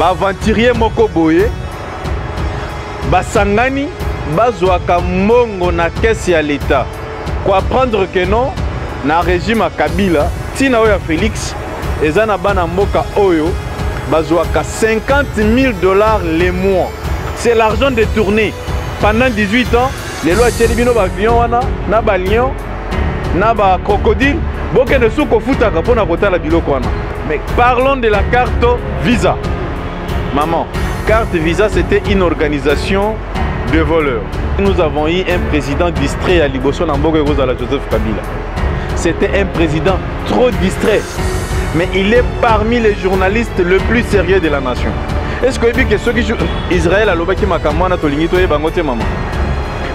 aventurier moko boye basangani bazwaka mongo na caisse ya l'État pour apprendre que non na régime à Kabila tina oya Félix ezana bana mboka oyo bazwaka $50 000 les mois. C'est l'argent détourné pendant 18 ans. Les lois tchelibino ba lion wana na ba lion na ba crocodile boke de souko futaka pona kotala biloko wana. Mais parlons de la carte Visa. Maman, carte Visa c'était une organisation de voleurs. Nous avons eu un président distrait à Liboso Nambogo Rosala Joseph Kabila. C'était un président trop distrait. Mais il est parmi les journalistes le plus sérieux de la nation. Est-ce que ceux qui jouent Israël a l'obaki makamwana tolingito et bangote maman?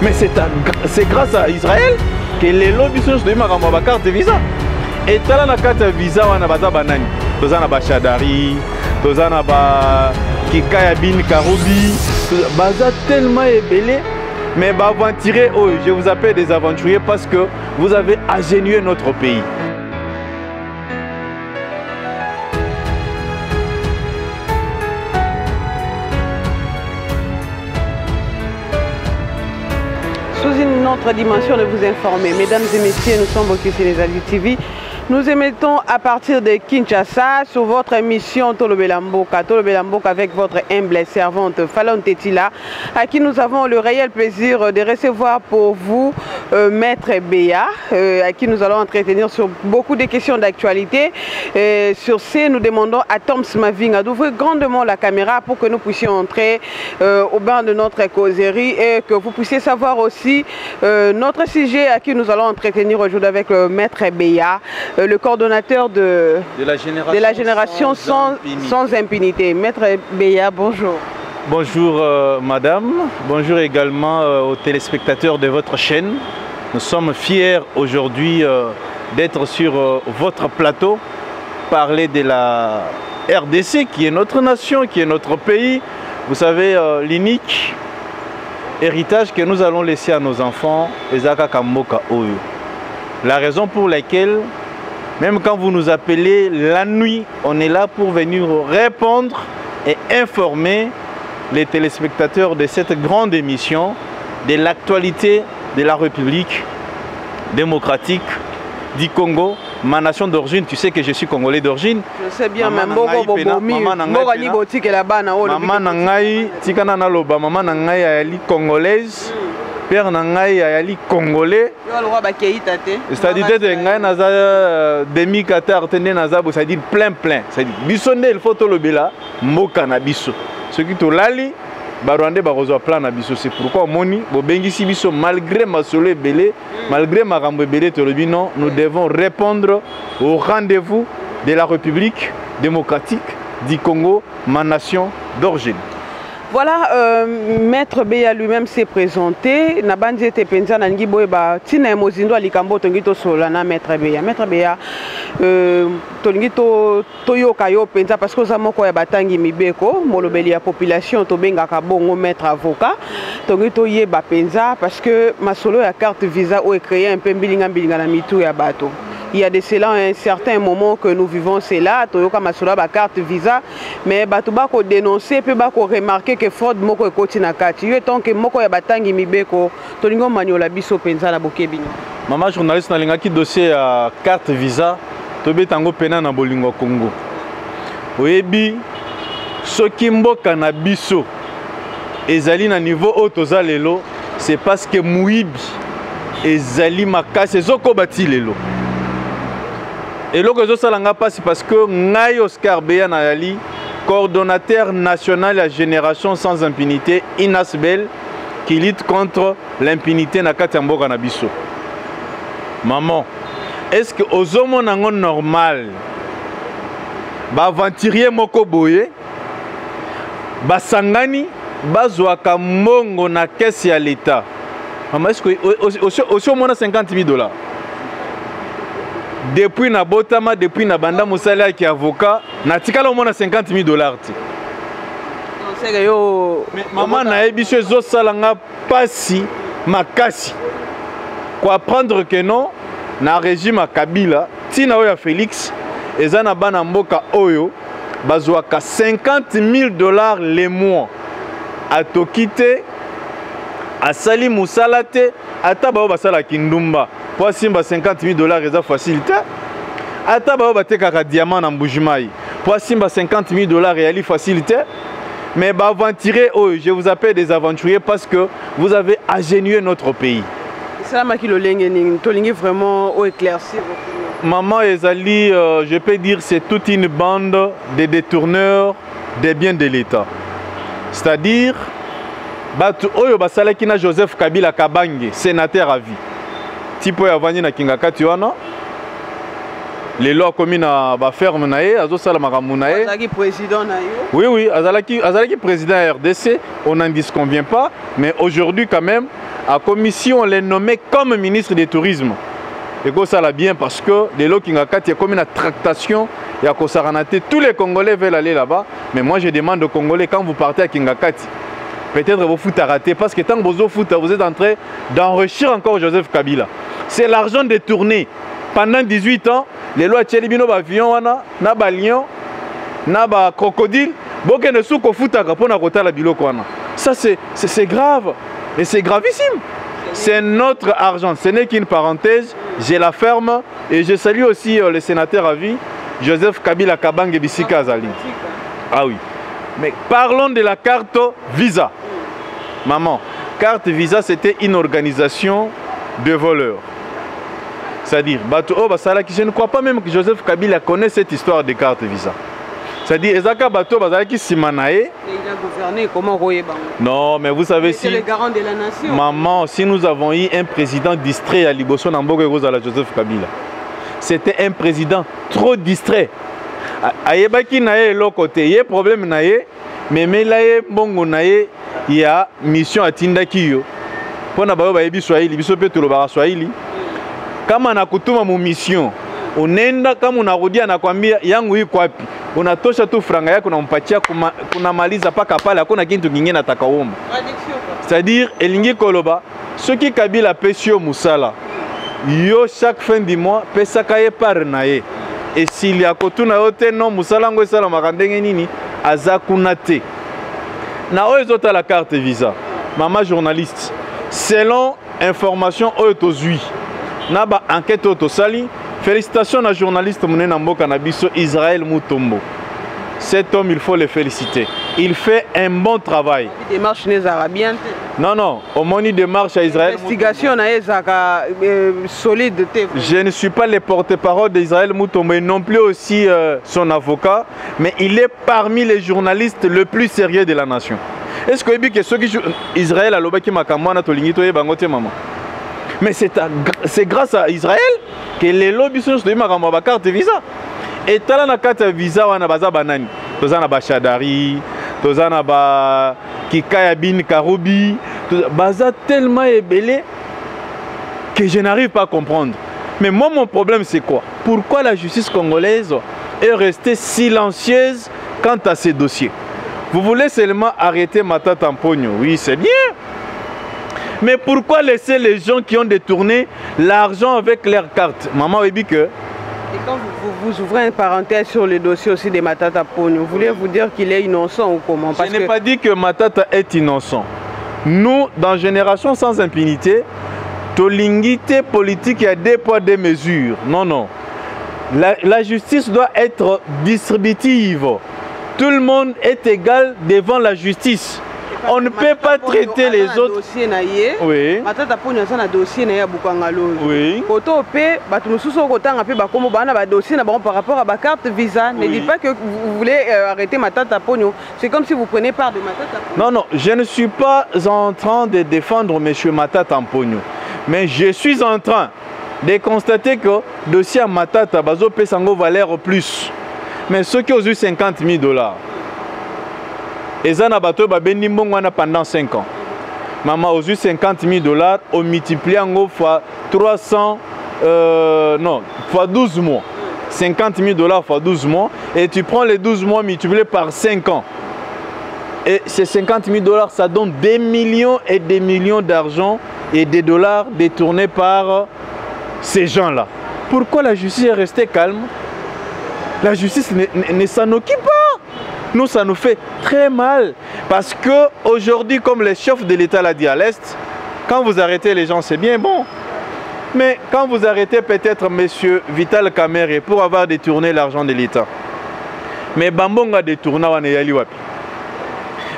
Mais c'est grâce à Israël que les lobbies sont de ma carte Visa. Et tala na carte Visa wana baza banani. Tozana ba Shadari, tozana ba Kikaya bin Karoubi, baza tellement ébélé. Mais bah, aventurer, oh, je vous appelle des aventuriers parce que vous avez ingénieux notre pays. Sous une autre dimension de vous informer, mesdames et messieurs, nous sommes au les Alliés TV. Nous émettons à partir de Kinshasa sur votre émission Tolobela Mboka avec votre humble servante Falon Tetila, à qui nous avons le réel plaisir de recevoir pour vous Maître Béa, à qui nous allons entretenir sur beaucoup de questions d'actualité. Sur ce, nous demandons à Tom Smavinga d'ouvrir grandement la caméra pour que nous puissions entrer au bain de notre causerie et que vous puissiez savoir aussi notre sujet à qui nous allons entretenir aujourd'hui avec le Maître Béa, le coordonnateur de la génération sans impunité. Maître Béa, bonjour. Bonjour madame, bonjour également aux téléspectateurs de votre chaîne. Nous sommes fiers aujourd'hui d'être sur votre plateau, parler de la RDC qui est notre nation, qui est notre pays. Vous savez, l'unique héritage que nous allons laisser à nos enfants, Ezaka Kamboka Oyo. La raison pour laquelle, même quand vous nous appelez la nuit, on est là pour venir répondre et informer les téléspectateurs de cette grande émission de l'actualité de la République démocratique du Congo, ma nation d'origine. Tu sais que je suis congolais d'origine. Je sais bien, maman nangai ayali congolaise. Père nangai ayali congolais. C'est-à-dire que ngai naza demi Qatar tende naza bo, c'est-à-dire plein. C'est-à-dire bisonde il faut le bela mboka na biso. Ce qui to lali barwande barozo plan na biso. C'est pourquoi moni bo bengisi biso malgré ma solo belé, malgré ma rambo belé to le non, nous devons répondre au rendez-vous de la République démocratique du Congo, ma nation d'origine. Voilà, Maître Béa lui-même s'est présenté. Nabandi était penza nangi boeba tina mozindo alikambo tongito solana Maître Béa. Maître Béa tongito toyoka yo penza parce que zamoko ya batangi mibeko molobeli ya population to benga ka bongo maître avocat tongito yeba penza parce que masolo ya carte Visa o créé un peu mbilinga na mitu ya bato. Il y a de cela un certain moment que nous vivons cela, Toyoka Masura ba carte Visa, mais batuba ko dénoncer peut ba ko remarquer que fraude moko e koti na kati. Yo tant que moko ya batangi mibeko, tolingo maniola biso penza na bokebino. Maman journaliste na linga ki dossier à carte Visa, to betango pena na bolingo Congo. Oyebi soki mboka na biso ezali na niveau otoza lelo, c'est parce que muibi ezali makase zoko bati lelo. Et là, c'est parce que Ngai Oscar Béa Nayali, coordonnateur national de la génération sans impunité, INASBEL, qui lutte contre l'impunité na Katamboka Nabiso. Maman, est-ce que aux hommes normal, aventurier moko boye, basangani, bazwaka mongo na caisse ya l'État? Maman, est-ce que aussi au moins $50 000? Depuis na botama, depuis na banda musala qui avocat, na tikala au moins $50 000. Mais maman na ebiche zo salanga pasi makasi. Pour apprendre que non, na régime à Kabila, tina oya Félix, ezana bana mboka oyo, bazwaka 50 000 $ les mois. A Tokite, à Sali Moussalate, à Tabao Basala Kindumba. Pour Simba 50 000 $ et ça facilité. À Tabao Batekaka Diamant en Boujimaï. Pour Simba 50 000 $ et ali facilité. Mais aventurer, oh, je vous appelle des aventuriers parce que vous avez ingénieux notre pays. C'est là que le vraiment éclaircir. Maman Ezali, je peux dire c'est toute une bande de détourneurs des biens de l'État. C'est-à-dire, Oyo Basalakina Joseph Kabila Kabange, sénateur à vie. Tipo Yavani na Kingakati wana. Les lois communes à ferme nae, azo salamaka munae. Azalaki président nae. Oui oui, azalaki président RDC, on n'en disconvient pas, mais aujourd'hui quand même, à commission on l'a nommé comme ministre du tourisme. Et ça l'a bien parce que les lois Kingakati, il y a comme une tractation, il y a Kosaranate, tous les Congolais veulent aller là-bas, mais moi je demande aux Congolais quand vous partez à Kingakati, peut-être vos foot à rater parce que tant que vous foot, vous êtes en train d'enrichir encore Joseph Kabila. C'est l'argent détourné. Pendant 18 ans, les lois Tchelibino avion na ba lion, na ba crocodile, boke ne sou ko futaka pona kota la biloko wana. Ça c'est grave et c'est gravissime. C'est notre argent, ce n'est qu'une parenthèse, je la ferme et je salue aussi le sénateur à vie Joseph Kabila Kabange Bisika Azali. Ah oui. Mais parlons de la carte Visa. Maman, carte Visa c'était une organisation de voleurs. C'est-à-dire, je ne crois pas même que Joseph Kabila connaît cette histoire de carte Visa. C'est-à-dire, Ezaka Bato Bazalaki Simanae. Il a gouverné, comment Royeba? Non, mais vous savez si. C'est le garant de la nation. Maman, si nous avons eu un président distrait à Liboso Nambogo Rosala Joseph Kabila, c'était un président trop distrait. Ayebaki Nae, l'autre côté, il y a problème Nae, mais Melaye Bongo Nae, il y a mission à Tindakiyo. Pour Nabayo Bayebi Swahili, Bisope Tulobara Swahili. Kama nakutuma mu mission unaenda kama unarudia nakwambia yangu hii kwapi unatosha tu franga yako unampatia kunamaliza paka pale hakuna kitu kingine atakaomba. C'est-à-dire elingi koloba ceux qui Kabila pesio musala yo chaque fin du mois pesa kaye par nae et s'il y a kotuna yote non musala ngo sala makandenge nini azakuna te na oyezota la carte Visa maman journaliste selon information oyo tozui Naba enquête autosali. Félicitations à journaliste Mounen Mboka Nabiso Israël Moutombo. Cet homme, il faut le féliciter. Il fait un bon travail. Démarche les arabiens. Non, non. Au moins, une démarche à Israël. Investigation solide. Je ne suis pas le porte-parole d'Israël Moutombo et non plus aussi son avocat, mais il est parmi les journalistes le plus sérieux de la nation. Est-ce que ceux qui Israël a l'obaki makamwana tolingito e bangote maman? Mais c'est grâce à Israël que les lobbies sont de ma carte Visa. Et tu as la carte Visa, on a baza banani. Tu as ba Chadari, tu as ba Kikaya bin Karoubi, baza tellement ébélé que je n'arrive pas à comprendre. Mais moi mon problème c'est quoi? Pourquoi la justice congolaise est restée silencieuse quant à ces dossiers? Vous voulez seulement arrêter Matata Mpogno? Oui, c'est bien. Mais pourquoi laisser les gens qui ont détourné l'argent avec leurs cartes? Maman dit que... Et quand vous ouvrez une parenthèse sur le dossier aussi de Matata Mpogno, vous voulez vous dire qu'il est innocent ou comment? Je n'ai pas dit que Matata est innocent. Nous, dans Génération sans impunité, tolingité politique, il y a des poids, des mesures. Non, non. La justice doit être distributive. Tout le monde est égal devant la justice. On ne peut pas traiter les autres. Oui. Matata Mpogno a un dossier na Bukangalo. Oui. Koto pe batumususo kotanga pe bakomo bana ba dossier na par rapport à ba carte Visa. Ne dites pas que vous voulez arrêter Matata Mpogno. C'est comme si vous prenez part de Matata Mpogno. Non non, je ne suis pas en train de défendre monsieur Matata Mpogno. Mais je suis en train de constater que le dossier à Matata bazo pe sango valeur plus. Mais ceux qui ont eu 50 000 $. Et ça n'a pas pendant 5 ans. Maman a eu 50 000 $, on multiplie en fois 300, non, fois 12 mois. 50 000 $ fois 12 mois. Et tu prends les 12 mois multipliés par 5 ans. Et ces 50 000 $, ça donne des millions et des millions d'argent et des dollars détournés par ces gens-là. Pourquoi la justice est restée calme? La justice ne s'en occupe pas. Nous, ça nous fait très mal. Parce que aujourd'hui, comme le chef de l'État l'a dit à l'Est, quand vous arrêtez les gens, c'est bien bon. Mais quand vous arrêtez peut-être M. Vital Kamerhe pour avoir détourné l'argent de l'État, mais Bambonga détourné wana yali wapi?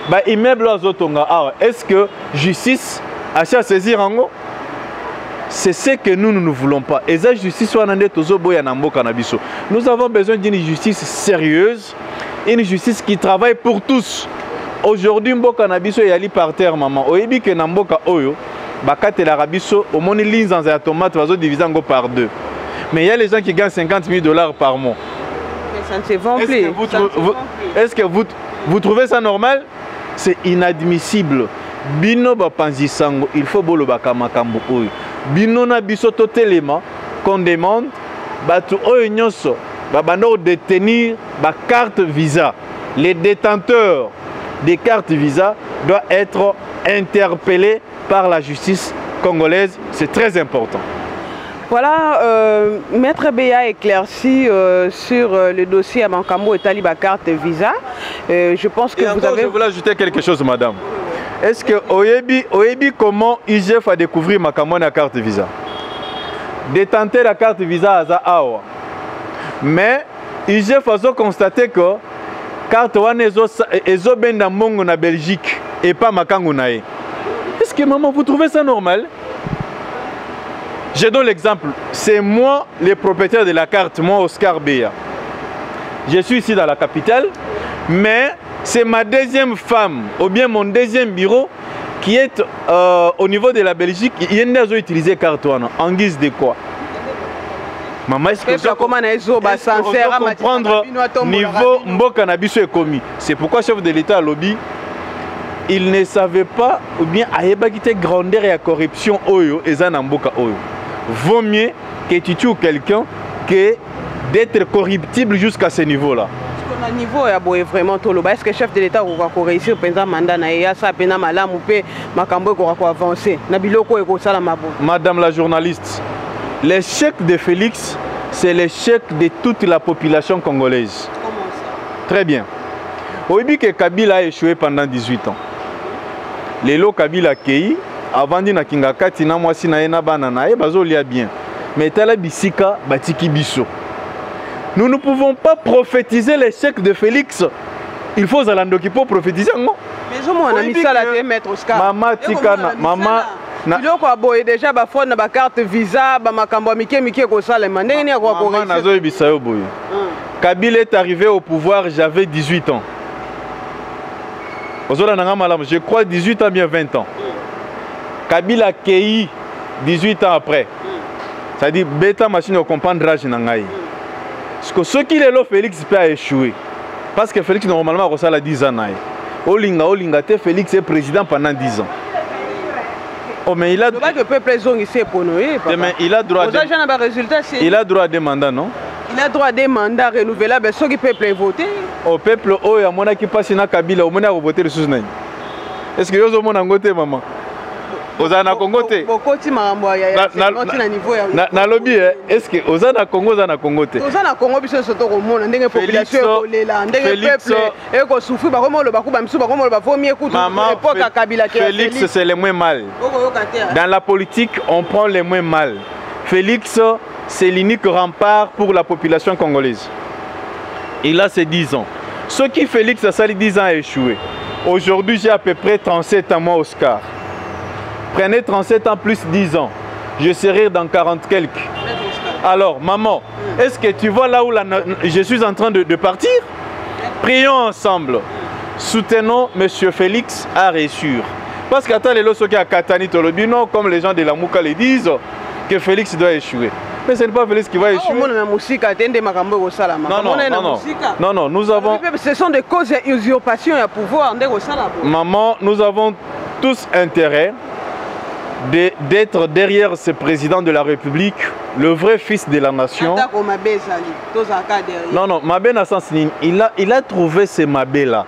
Ba immeuble azotonga awa, est-ce que justice a saisir ango? C'est ce que nous ne voulons pas. Et ça, justice nous avons besoin d'une justice sérieuse, une justice qui travaille pour tous. Aujourd'hui, mboka na biso yali par terre maman. Oyebi ke na mboka oyo bakate la rabiso au moni ligne dans un tomate vazo divisé en par deux. Mais il y a les gens qui gagnent 50 000 $ par mois. Mais ça ne se vend plus. Est-ce que vous trouvez ça normal? C'est inadmissible. Bino bapanzi sango, il faut bolo bakamakambo oyo. Bino na biso totelema qu'on demande batu oyo nyonso babano détenir ba carte visa. Les détenteurs des cartes visa doivent être interpellés par la justice congolaise. C'est très important. Voilà, Maître Beya éclairci sur le dossier à Makambo et Taliba carte visa. Je pense que vous avez... Je voulais ajouter quelque chose, madame. Est-ce que Oyebi comment IGF a découvert Makambo na carte visa? Détenteur la carte visa à Awa. Mais IGF a constaté que carte wana ezo benda mongo na Belgique et pas Makango nae. Est-ce que maman vous trouvez ça normal? Je donne l'exemple. C'est moi le propriétaire de la carte, moi Oscar Beya. Je suis ici dans la capitale, mais c'est ma deuxième femme, ou bien mon deuxième bureau, qui est au niveau de la Belgique. Il y a utilisé carte en guise de quoi? Maman, est-ce que vous comprendre niveau mboka na biso ekomi? C'est pourquoi chef de l'État lobby, il ne savait pas ou bien ayeba kite grandeur et la corruption oyo ezana mboka oyo. Vaut mieux que tu tues quelqu'un que d'être corruptible jusqu'à ce niveau-là. À niveau ya boye vraiment tolo est-ce que le chef de l'État va réussir penza mandat na ya ça pena malamu pe makambo ko avancer na biloko eko sala mabo? Madame la journaliste, l'échec de Félix, c'est l'échec de toute la population congolaise. Comment ça? Très bien. Oyebi que Kabila a échoué pendant 18 ans. Lelo Kabila kei avant dina kingakati na mwasi na ena bana na e bazo lia bien. Mais tala bisika batiki biso. Nous ne pouvons pas prophétiser l'échec de Félix. Il faut Zalandoki pour prophétiser. Non? Mais je m'en ai mis ça la mettre Oscar. Maman Tikana, maman. Biloko aboye déjà ba phone na ba carte visa ba makambo mike ko sala mandenge ni kwa corriger. Maman nazo ebisa yo boye. Kabila est arrivé au pouvoir, j'avais 18 ans. Je crois 18 ans bien 20 ans. Kabila a 18 ans après. C'est-à-dire bêta machine au comprendre l'âge nangai. Parce que ce qu'il est là, Félix peut échouer. Parce que Félix normalement a 10 ans. Olinga, Félix est président pendant 10 ans. Oh, mais il a droit de il a droit à des mandats, non? Il a droit à des mandats renouvelables, ceux qui peuvent voter. Au peuple, oh, il y a mon qui passe na Kabila, au moins à voter les sous-nains. Est-ce que vous avez mon angoté, maman? Vous avez un Congoté? Na lobby, est-ce que vous avez un Congo, vous avez un Congoté? Vous avez un Congo, vous avez un Congo, vous avez une population, vous avez un peuple, vous souffrez, vous avez Félix, c'est le moins mal. Dans la politique, on prend le moins mal. Félix, c'est l'unique rempart pour la population congolaise. Il a ses 10 ans. Ce qui Félix a sali 10 ans a échoué. Aujourd'hui, j'ai à peu près 37 ans, moi, Oscar. Prenez 37 ans plus 10 ans. Je serai dans 40 quelques. Alors, maman, est-ce que tu vois là où je suis en train de partir? Prions ensemble. Soutenons M. Félix à réussir. Parce qu'attends les lois qui a Katani Tolobino, comme les gens de la Mouka le disent, que Félix doit échouer. Mais ce n'est pas Félix qui va échouer. Non, nous avons... Ce sont des causes d'usurpation et pouvoir. Maman, nous avons tous intérêt d'être derrière ce président de la République, le vrai fils de la nation. Non, Mabé n'a sens ni. Il a trouvé ce Mabé-là.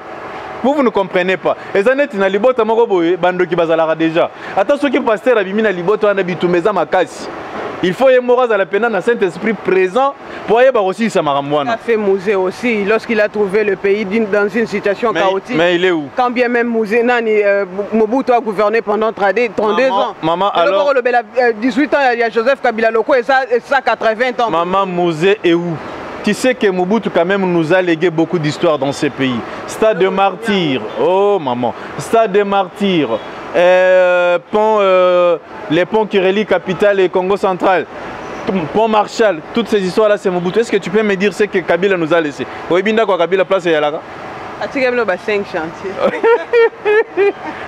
Vous ne comprenez pas. Les années na libota moko boye bando ki bazalara déjà. Attends ceux qui pasteur abimi na libota na bitumeza makasi. Il faut y avoir le Saint-Esprit présent pour y avoir aussi Samaramouana. Il a fait Mouzé aussi, lorsqu'il a trouvé le pays dans une situation chaotique. Mais il est où? Quand bien même Mouzé, Mobutu a gouverné pendant 32 ans. Maman, alors... 18 ans, il y a Joseph Kabila Loko et ça 80 ans. Maman, Mouzé est où? Tu sais que Mobutu quand même nous a légué beaucoup d'histoires dans ces pays. Stade de martyrs, oh maman, stade de martyrs, les ponts qui relient Capitale et Congo central, pont Marshall, toutes ces histoires-là c'est Mobutu. Est-ce que tu peux me dire ce que Kabila nous a laissé? Oui, bien quoi, Kabila place et 5 chantiers.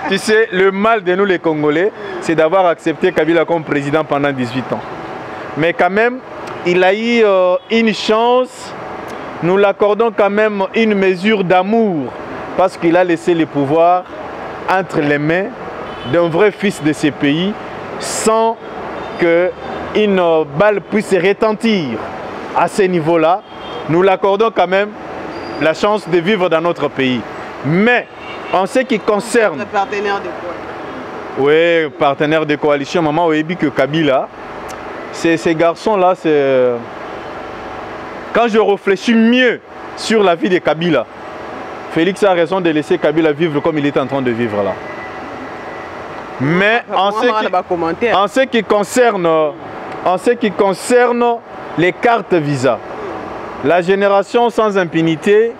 Tu sais, le mal de nous les Congolais, c'est d'avoir accepté Kabila comme président pendant 18 ans. Mais quand même, il a eu une chance, nous l'accordons quand même une mesure d'amour, parce qu'il a laissé le pouvoir entre les mains d'un vrai fils de ces pays, sans qu'une balle puisse retentir à ce niveau-là. Nous l'accordons quand même la chance de vivre dans notre pays. Mais en ce qui concerne... Partenaire de coalition. Oui, partenaire de coalition, maman, oui, que Kabila... Ces garçons-là, c'est... Quand je réfléchis mieux sur la vie de Kabila, Félix a raison de laisser Kabila vivre comme il est en train de vivre là. Mais en ce qui concerne les cartes Visa, la génération sans impunité,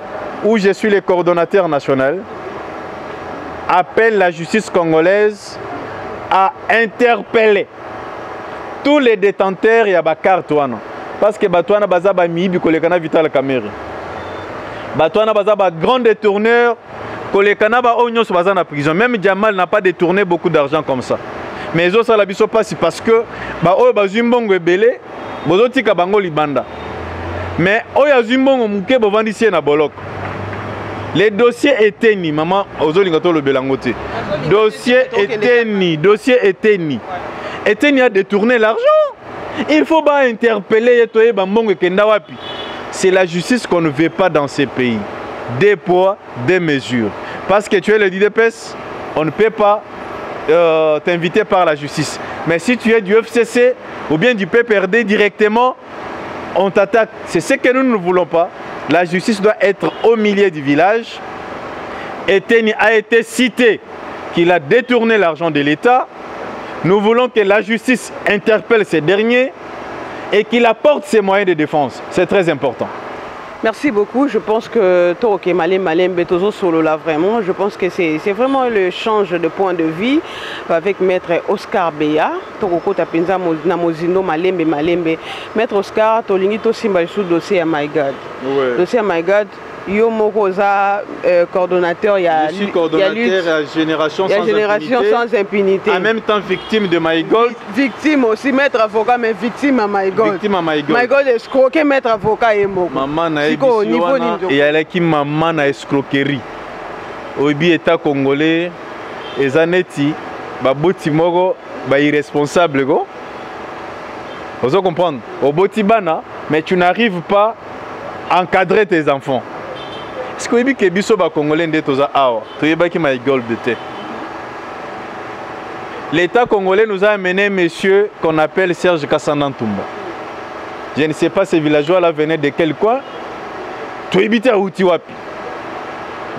où je suis le coordonnateur national, appelle la justice congolaise à interpeller tous les détenteurs ya ba carte wana parce que batwana baza ba mibi kolekana Vital Kamerhe batwana baza ba grand détourneur kolekana ba onyoso baza na prison. Même Jamal n'a pas détourné beaucoup d'argent comme ça, mais zo sala biso passe parce que ba oyo bazimbongo ebele bozotika bango libanda, mais oyo azimbongo muke bovandisi na boloko. Les dossiers étaient ni maman ozolinga to lobelango te dossier était ni Eteni a détourné l'argent. Il faut pas interpeller Wapi. C'est la justice qu'on ne veut pas dans ces pays. Des poids, des mesures. Parce que tu es le DDPS, on ne peut pas t'inviter par la justice. Mais si tu es du FCC ou bien du PPRD directement, on t'attaque. C'est ce que nous ne voulons pas. La justice doit être au milieu du village. Eteni a été cité qu'il a détourné l'argent de l'État. Nous voulons que la justice interpelle ces derniers et qu'il apporte ses moyens de défense. C'est très important. Merci beaucoup. Je pense que Toroke Malem Betozo Solo là vraiment. Je pense que c'est vraiment le change de point de vue avec Maître Oscar Beya. Toroko Tapinza Namozino Malembe. Maître Oscar, Tolingi Tosimba sous dossier à My God. Ouais. Dossier à My God. Yo Mokoza, coordonnateur, il y a Génération sans impunité. En même temps victime de My Gold. Victime aussi, maître avocat, mais victime à My Gold. Victime à My Gold. My Gold escroqué, maître avocat et Moko. Maman na et elle a qui maman na escroquerie. Obi état congolais, et Zanetti, baboti moko, ba irresponsable go. Vous comprenez? Au botibana, mais tu n'arrives pas à encadrer tes enfants. Est-ce que vous savez que les Congolais l'État congolais nous a amené un monsieur qu'on appelle Serge Kassanantumba. Je ne sais pas ces villageois-là venaient de quel coin. Tu habites à Outiwapi.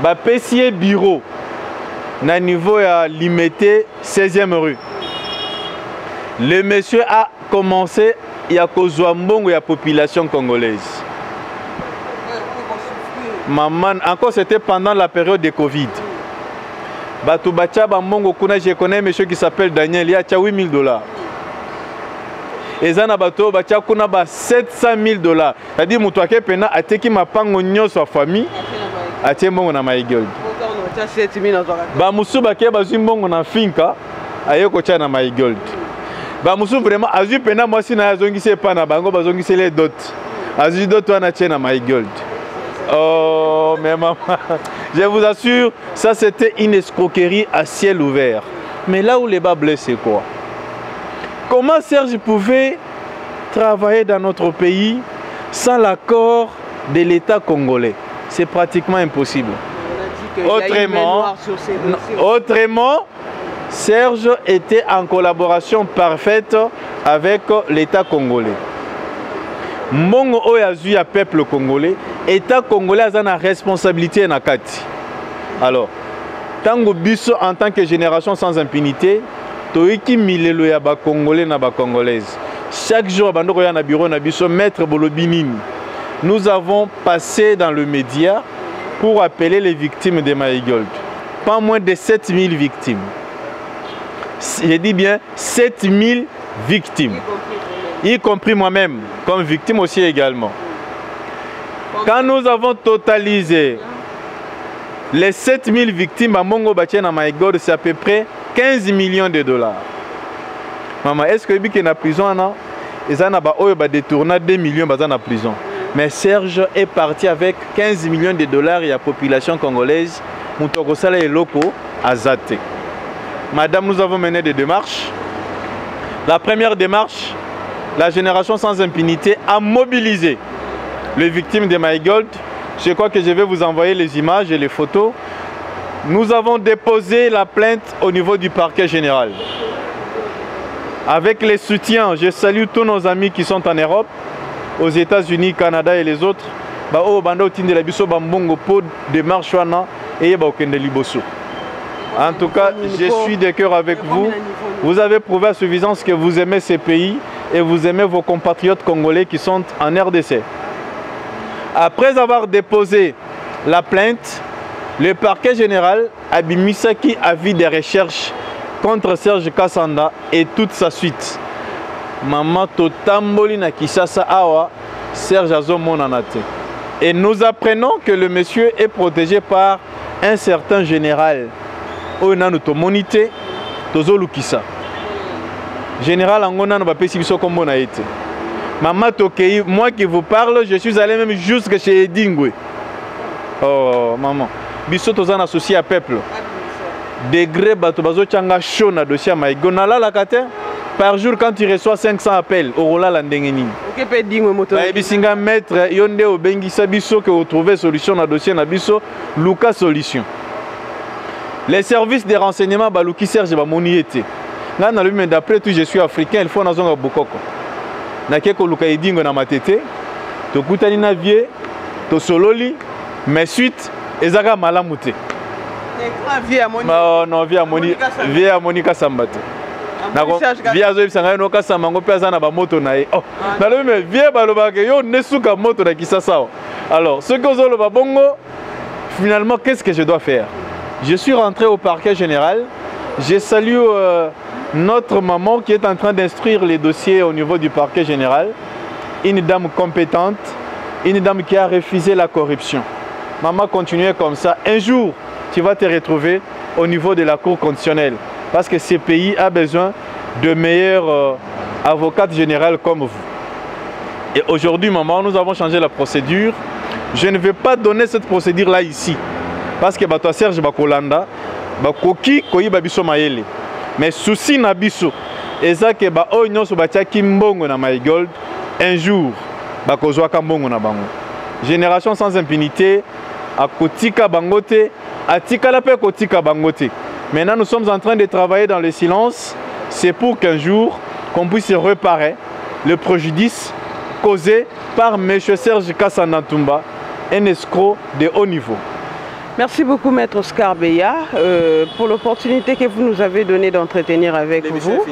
Ba pesier bureau na niveau à limité 16e rue. Le monsieur a commencé à causer la population congolaise. Maman, encore c'était pendant la période de Covid. Batou Bacha Bambongo Kuna, je connais un monsieur qui s'appelle Daniel, il y a $8 000. Et Zana Bato Bacha Kuna ba $700 000. C'est-à-dire Moutouake Pena a teki ma pango nyo sa famille. A tie mbongo na My Gold. Ba musu bake bazui mbongo na finka ayeko tia na My Gold. Ba musu vraiment azu pena mwasi na azongisi pa na bango bazongisi les dot. Azu dot wana tia na My Gold. Oh, mais maman, je vous assure, ça c'était une escroquerie à ciel ouvert. Mais là où les bas blessent, c'est quoi? Comment Serge pouvait travailler dans notre pays sans l'accord de l'État congolais? C'est pratiquement impossible. Autrement, Serge était en collaboration parfaite avec l'État congolais. Mbongo oyo azui ya peuple congolais, État congolais a une responsabilité na kati. Alors, tango biso en tant que génération sans impunité, toiki milelo ya ba congolais na ba congolaises. Chaque jour bandoko ya na bureau na biso maître Bolobinini. Nous avons passé dans le média pour appeler les victimes de Maïgold. Pas moins de 7000 victimes. Je dis bien 7000 victimes. Y compris moi-même, comme victime aussi également. Quand nous avons totalisé les 7000 victimes à Mongo Batiana Maïgold, c'est à peu près 15 millions de dollars. Maman, est-ce que vous avez en prison? Ils ont détourné 2 millions en prison. Mais Serge est parti avec 15 millions de dollars et la population congolaise, Moutokosala et Loko, à Zate. Madame, nous avons mené des démarches. La première démarche, la génération sans impunité a mobilisé les victimes de Maïgold. Je crois que je vais vous envoyer les images et les photos. Nous avons déposé la plainte au niveau du parquet général. Avec les soutiens, je salue tous nos amis qui sont en Europe, aux États-Unis, Canada et les autres. En tout cas, je suis de cœur avec vous. Vous avez prouvé à suffisance que vous aimez ces pays et vous aimez vos compatriotes congolais qui sont en RDC. Après avoir déposé la plainte, le parquet général Abimisaki a vu des recherches contre Serge Kassanda et toute sa suite. Maman Totamboli na Kisasa Awa, Serge Azomonanate. Et nous apprenons que le monsieur est protégé par un certain général. Onanu Tomonite, Tozolukisa. Général Angona n'a pas pu s'y comme on a été. Maman Tokei, moi qui vous parle, je suis allé même jusque chez Edingwe. Oh maman. Biso tozan associé à peuple. Degré batobazo changa shona dossier Maïgona la kate. Par jour, quand tu reçois 500 appels, au rola l'andengeni. Ok, peut dire moto. Bisinga maître yonde au bengi sabiso que vous trouvez solution na dossier na biso Luka solution. Les services de renseignement baluki Serge bamoniete. Là na lui d'après tout je suis africain, il faut na zonga bokoko. Na keko luka edingo na matete. To kutani na vie, to sololi, mais suite ezaka malamute. Vie à Monica. Non, vie à Monica Sambate. Via zo bisanga no kasa mango pesa na ba moto na e. Oh, na le me vie baloba ke yo nesuka moto na Kisasa. Alors, ce que zo lo ba bongo, finalement qu'est-ce que je dois faire? Je suis rentré au parquet général. Je salue notre maman qui est en train d'instruire les dossiers au niveau du parquet général. Une dame compétente, une dame qui a refusé la corruption. Maman, continuez comme ça. Un jour, tu vas te retrouver au niveau de la Cour constitutionnelle. Parce que ce pays a besoin de meilleurs avocats généraux comme vous. Et aujourd'hui, maman, nous avons changé la procédure. Je ne vais pas donner cette procédure-là ici. Parce que toi, Serge Bakolanda, Bakoki, Koyi Babiso Maele. Mais souci Nabiso, et ça que Oignon Sobatia Kimbongo na Maïgold, un jour, Bakozwa Kambongo na Bango. Génération sans impunité, à Kotika Bangote, à Tikalape Kotika Bangote. Maintenant, nous sommes en train de travailler dans le silence. C'est pour qu'un jour, qu'on puisse réparer le préjudice causé par M. Serge Kassanantumba, un escroc de haut niveau. Merci beaucoup, Maître Oscar Beya, pour l'opportunité que vous nous avez donnée d'entretenir avec vous.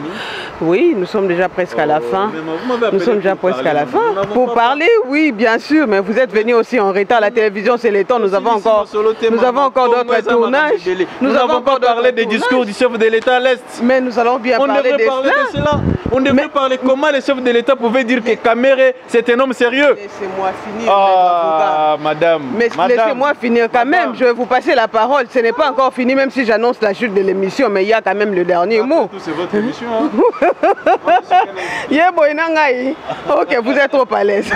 Oui, nous sommes déjà presque à la fin. Nous sommes déjà presque à la fin. Pour parler, oui, bien sûr, mais vous êtes venu aussi en retard. La télévision, c'est le temps. Nous avons encore d'autres tournages. Nous avons encore parlé des discours du chef de l'État à l'Est. Mais nous allons bien parler de cela. On devrait parler comment le chef de l'État pouvait dire que Kamere, c'est un homme sérieux. Laissez-moi finir. Ah, madame. Mais laissez-moi finir quand même. Je vais vous passer la parole. Ce n'est pas encore fini, même si j'annonce la chute de l'émission, mais il y a quand même le dernier mot. C'est votre émission. Ok, vous êtes trop à l'aise.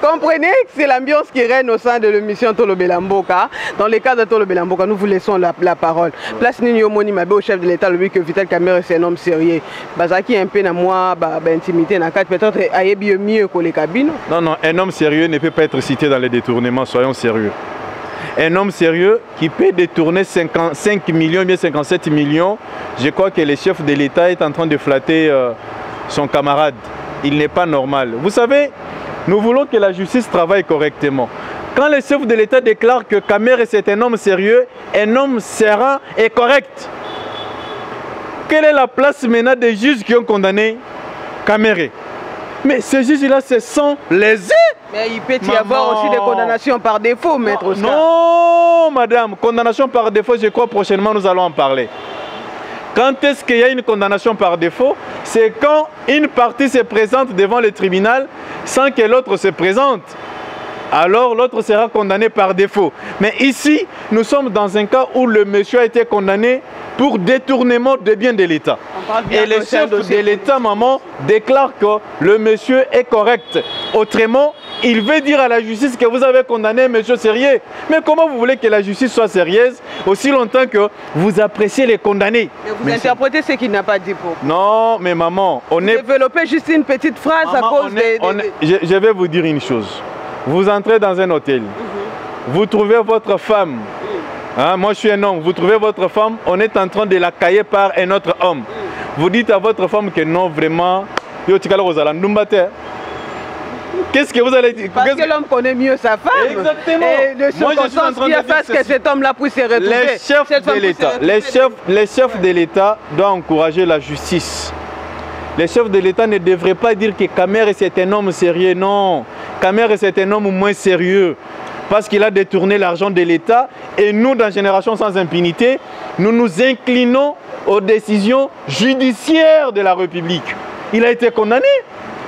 Comprenez que c'est l'ambiance qui règne au sein de l'émission Tolo Belamboka. Dans le cadre de Tolo Belamboka, nous vous laissons la parole. Place Nini Omoni Mabe au chef de l'État, lui que Vital Kamerhe c'est un homme sérieux. Bazaki un peu na moi, intimité na quatre peut-être mieux que les cabines. Non, non, un homme sérieux ne peut pas être cité dans les détournements, soyons sérieux. Un homme sérieux qui peut détourner 55 millions, bien 57 millions. Je crois que le chef de l'État est en train de flatter son camarade. Il n'est pas normal. Vous savez, nous voulons que la justice travaille correctement. Quand le chef de l'État déclare que Kamere c'est un homme sérieux, un homme serein et correct, quelle est la place maintenant des juges qui ont condamné Kamere? Mais ces juges-là, ce sont lésés. Mais il peut y avoir aussi des condamnations par défaut, maître Oscar. Non, madame, condamnation par défaut, je crois prochainement nous allons en parler. Quand est-ce qu'il y a une condamnation par défaut? C'est quand une partie se présente devant le tribunal sans que l'autre se présente. Alors l'autre sera condamné par défaut. Mais ici, nous sommes dans un cas où le monsieur a été condamné pour détournement des biens de l'État. Et le chef de l'État, maman, déclare que le monsieur est correct. Autrement, il veut dire à la justice que vous avez condamné un monsieur sérieux. Mais comment vous voulez que la justice soit sérieuse aussi longtemps que vous appréciez les condamnés? Mais vous interprétez ce qu'il n'a pas dit pour. Non, mais maman, on est... Développer juste une petite phrase maman, à cause Je vais vous dire une chose. Vous entrez dans un hôtel, vous trouvez votre femme, hein, moi je suis un homme, vous trouvez votre femme, on est en train de la cailler par un autre homme. Vous dites à votre femme que non, vraiment, qu'est-ce que vous allez dire? Parce que l'homme connaît mieux sa femme. Exactement. Et de circonstances qui a fait que cet homme-là puisse se retrouver. Les chefs de l'État doivent encourager la justice. Les chefs de l'État ne devraient pas dire que Kamere c'est un homme sérieux. Non, Kamere c'est un homme moins sérieux parce qu'il a détourné l'argent de l'État. Et nous, dans Génération sans impunité, nous nous inclinons aux décisions judiciaires de la République. Il a été condamné.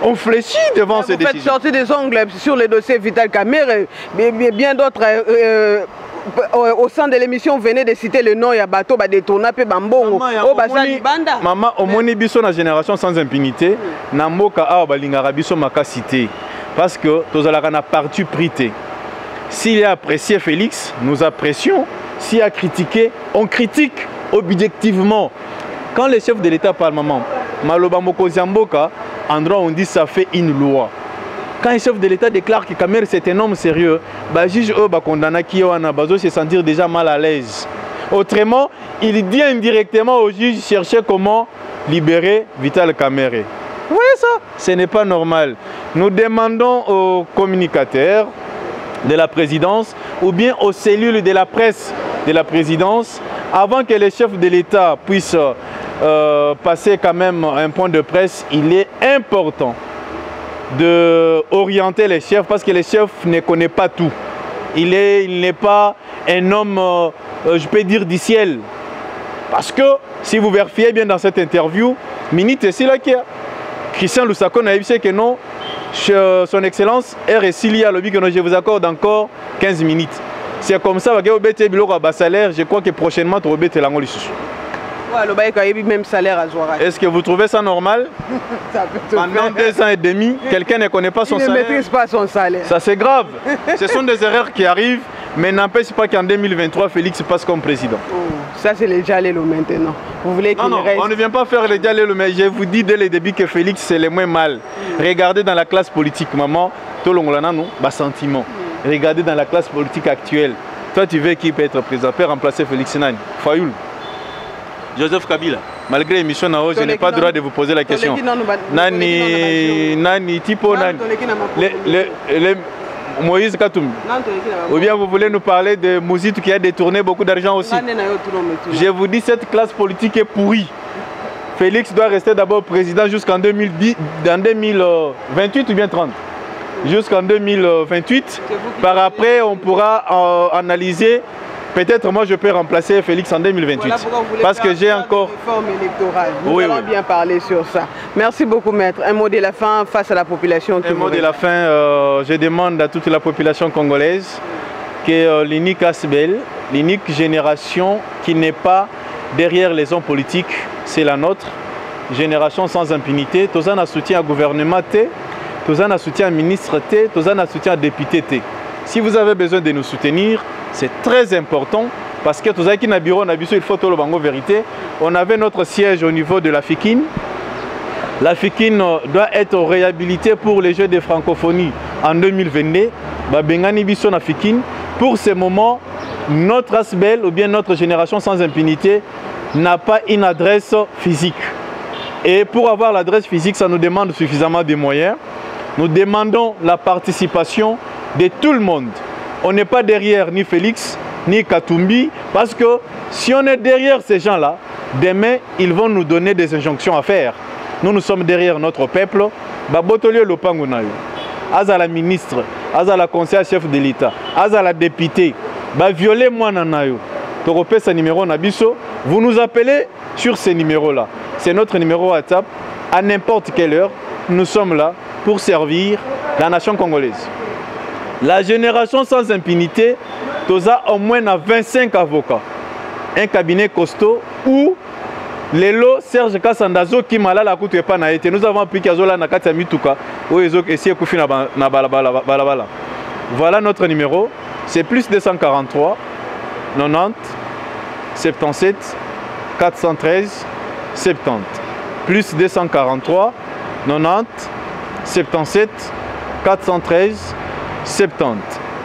On fléchit devant ces décisions. Vous faites sortir des ongles sur le dossier Vital Kamere, bien d'autres... au sein de l'émission, vous venez de citer le nom, il y a Bateau, Détourna, Bambongo, Banda. Maman, au moni biso na Génération sans impunité, na mboka awa balingaka biso maka cité. Parce que tozalaka na parti prité. S'il a apprécié Félix, nous apprécions. S'il a critiqué, on critique objectivement. Quand les chefs de l'État parlent, maman, Maloba Mokozi Mboka, en droit on dit ça fait une loi. Quand un chef de l'État déclare que Kamere c'est un homme sérieux, le juge se sentir déjà mal à l'aise. Autrement, il dit indirectement au juge chercher comment libérer Vital Kamere. Vous voyez ça? Ce n'est pas normal. Nous demandons aux communicateurs de la présidence ou bien aux cellules de la presse de la présidence, avant que les chefs de l'État puissent passer quand même un point de presse, il est important d'orienter les chefs parce que les chefs ne connaissent pas tout. Il n'est pas un homme, je peux dire, du ciel. Parce que si vous vérifiez bien dans cette interview, Minute est là qui a Christian Lusako n'a dit que non, son excellence RSI a lobby que je vous accorde encore 15 minutes. C'est comme ça que je crois que prochainement tu vas bêter l'angle. Même salaire à Zouara. Est-ce que vous trouvez ça normal? Pendant 2 ans et demi, quelqu'un ne connaît pas son salaire. Il ne maîtrise pas son salaire. Ça c'est grave. Ce sont des erreurs qui arrivent, mais n'empêche pas qu'en 2023, Félix passe comme président. Oh, ça c'est le dialogue maintenant. Vous voulez qu'il reste... on ne vient pas faire le dialogue, mais je vous dis dès le début que Félix c'est le moins mal. Regardez dans la classe politique, maman, tout le monde a sentiment. Regardez dans la classe politique actuelle. Toi tu veux qui peut être président? Peut remplacer Félix Nani? Fayoul. Joseph Kabila, malgré l'émission Nao, je n'ai pas le droit de vous poser la question. Nani, Tipo, Nani. Moïse Katoum. Ou bien vous voulez nous parler de Mouzit qui a détourné beaucoup d'argent aussi. Je vous dis, cette classe politique est pourrie. Félix doit rester d'abord président jusqu'en 2028 ou bien 30. Jusqu'en 2028. Par après, on pourra analyser. Peut-être moi je peux remplacer Félix en 2028. Voilà parce que j'ai encore... Réforme électorale. Nous allons bien parler sur ça. Merci beaucoup maître. Un mot de la fin face à la population. Un mot de la fin, je demande à toute la population congolaise que l'unique ASBEL, l'unique génération qui n'est pas derrière les hommes politiques, c'est la nôtre. Génération sans impunité. Tous en a soutien à gouvernement T, tous en a soutien à ministre T, tous en a soutien à député T. Si vous avez besoin de nous soutenir, c'est très important parce que tout ça qui n'a bureau, il faut tout le bango vérité. On avait notre siège au niveau de la FIKIN. La FIKIN doit être réhabilitée pour les Jeux de francophonie en 2022. Pour ce moment, notre ASBEL ou bien notre Génération Sans Impunité n'a pas une adresse physique. Et pour avoir l'adresse physique, ça nous demande suffisamment de moyens. Nous demandons la participation de tout le monde. On n'est pas derrière ni Félix, ni Katumbi, parce que si on est derrière ces gens-là, demain, ils vont nous donner des injonctions à faire. Nous, nous sommes derrière notre peuple. Babotolio Lopangunayo, Azala ministre, Azala conseiller chef de l'État, Azala député, violer moi nanayo. Toropé ce numéro Nabiso, vous nous appelez sur ces numéros-là. C'est notre numéro WhatsApp. À n'importe quelle heure, nous sommes là pour servir la nation congolaise. La Génération Sans Impunité, toza au moins 25 avocats. Un cabinet costaud où Lelo Serge Kassandazo qui m'a la coûte pas na été. Nous avons appris qu'Azola na kati mituka où ils ont essayé de faire na balabala. Voilà notre numéro. C'est plus 243 90 77 413 70. Plus 243 90 77 413 70.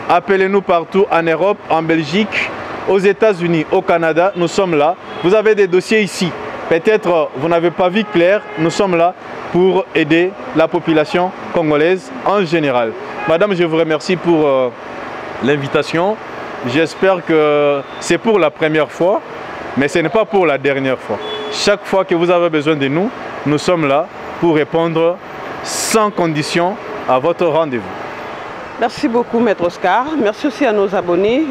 Appelez-nous partout en Europe, en Belgique, aux États-Unis, au Canada. Nous sommes là. Vous avez des dossiers ici. Peut-être vous n'avez pas vu clair. Nous sommes là pour aider la population congolaise en général. Madame, je vous remercie pour l'invitation. J'espère que c'est pour la première fois, mais ce n'est pas pour la dernière fois. Chaque fois que vous avez besoin de nous, nous sommes là pour répondre sans condition à votre rendez-vous. Merci beaucoup, Maître Oscar. Merci aussi à nos abonnés.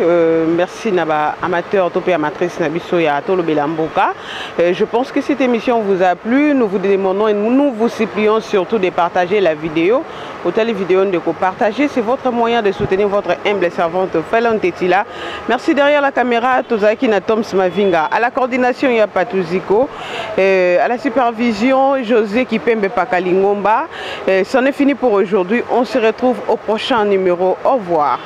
Merci Naba amateurs, topé amatrice Nabiso et à Tolo Belamboka. Je pense que cette émission vous a plu. Nous vous demandons et nous vous supplions surtout de partager la vidéo. Autant les vidéos de partager, c'est votre moyen de soutenir votre humble servante Felon Tetila. Merci derrière la caméra, Tozaki Natom Smavinga. À la coordination, il y a Patuziko. À la supervision, José Kipembe Pakalingomba. C'en est fini pour aujourd'hui. On se retrouve au prochain numéro. Au revoir.